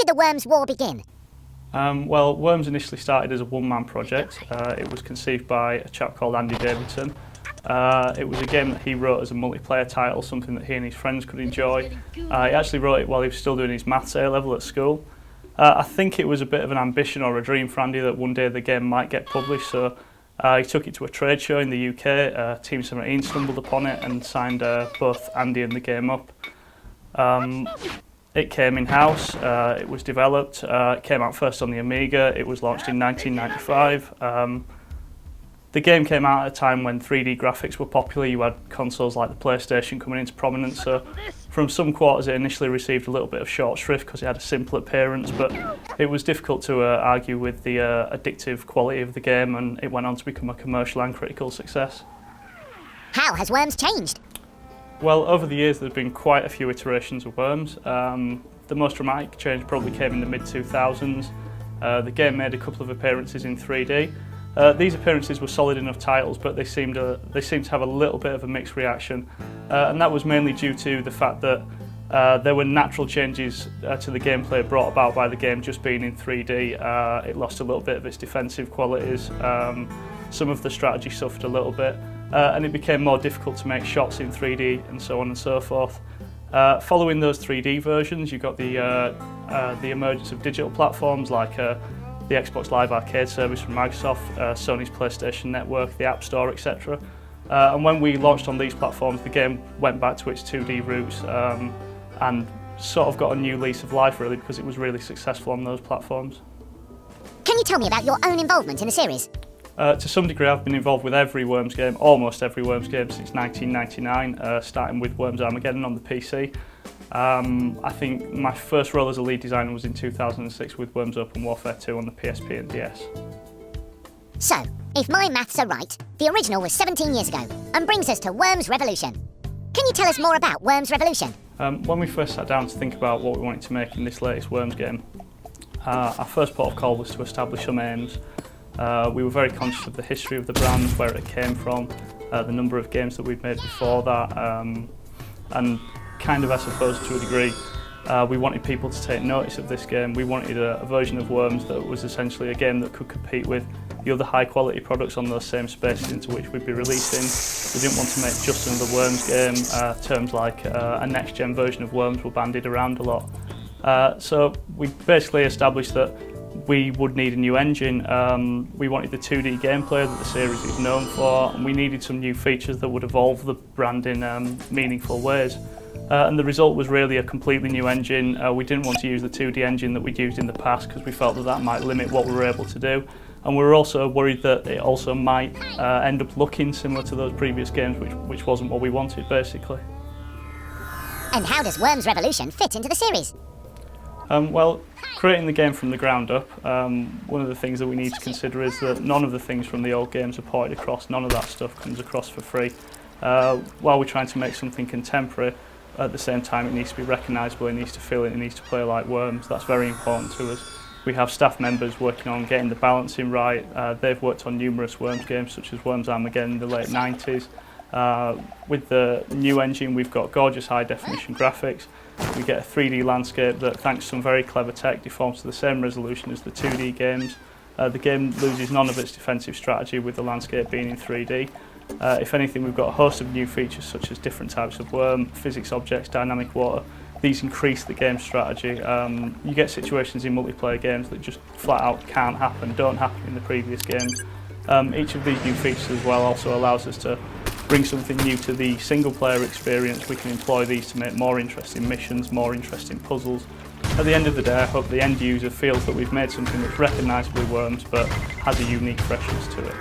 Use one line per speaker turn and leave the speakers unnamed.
the Worms war begin?
Well, Worms initially started as a one-man project. It was conceived by a chap called Andy Davidson. It was a game that he wrote as a multiplayer title, something that he and his friends could enjoy. He actually wrote it while he was still doing his maths A-level at school. I think it was a bit of an ambition or a dream for Andy that one day the game might get published, so he took it to a trade show in the UK. Team 17 stumbled upon it and signed both Andy and the game up. It came in-house, it was developed, it came out first on the Amiga, it was launched in 1995. The game came out at a time when 3D graphics were popular. You had consoles like the PlayStation coming into prominence, so from some quarters it initially received a little bit of short shrift because it had a simple appearance, but it was difficult to argue with the addictive quality of the game, and it went on to become a commercial and critical success.
How has Worms changed?
Well, over the years there's been quite a few iterations of Worms. The most dramatic change probably came in the mid-2000s. The game made a couple of appearances in 3D. These appearances were solid enough titles, but they seemed to have a little bit of a mixed reaction, and that was mainly due to the fact that there were natural changes to the gameplay brought about by the game just being in 3D. It lost a little bit of its defensive qualities, some of the strategy suffered a little bit, and it became more difficult to make shots in 3D and so on and so forth. Following those 3D versions, you got the emergence of digital platforms like the Xbox Live Arcade service from Microsoft, Sony's PlayStation Network, the App Store, etc. And when we launched on these platforms, the game went back to its 2D roots and sort of got a new lease of life, really, because it was really successful on those platforms.
Can you tell me about your own involvement in the series?
To some degree, I've been involved with every Worms game, almost every Worms game since 1999, starting with Worms Armageddon on the PC. I think my first role as a lead designer was in 2006 with Worms Open Warfare 2 on the PSP and DS.
So, if my maths are right, the original was 17 years ago and brings us to Worms Revolution. Can you tell us more about Worms Revolution?
When we first sat down to think about what we wanted to make in this latest Worms game, our first port of call was to establish some aims. We were very conscious of the history of the brand, where it came from, the number of games that we'd made before that, and kind of, I suppose, to a degree, we wanted people to take notice of this game. We wanted a version of Worms that was essentially a game that could compete with the other high-quality products on those same spaces into which we'd be releasing. We didn't want to make just another Worms game. Terms like a next-gen version of Worms were bandied around a lot. So we basically established that we would need a new engine. We wanted the 2D gameplay that the series is known for, and we needed some new features that would evolve the brand in meaningful ways. And the result was really a completely new engine. We didn't want to use the 2D engine that we'd used in the past because we felt that that might limit what we were able to do. And we were also worried that it also might end up looking similar to those previous games, which wasn't what we wanted, basically.
And how does Worms Revolution fit into the series?
Well, creating the game from the ground up, one of the things that we need to consider is that none of the things from the old games are ported across, none of that stuff comes across for free. While we're trying to make something contemporary, at the same time it needs to be recognisable, it needs to feel it, it needs to play like Worms. That's very important to us. We have staff members working on getting the balancing right. They've worked on numerous Worms games such as Worms Armageddon in the late 90s. With the new engine we've got gorgeous high definition graphics. We get a 3D landscape that, thanks to some very clever tech, deforms to the same resolution as the 2D games. The game loses none of its defensive strategy with the landscape being in 3D. If anything, we've got a host of new features such as different types of worm, physics objects, dynamic water. These increase the game's strategy. You get situations in multiplayer games that just flat out can't happen, don't happen in the previous games. Each of these new features as well also allows us to bring something new to the single player experience. We can employ these to make more interesting missions, more interesting puzzles. At the end of the day, I hope the end user feels that we've made something that's recognisably Worms but has a unique freshness to it.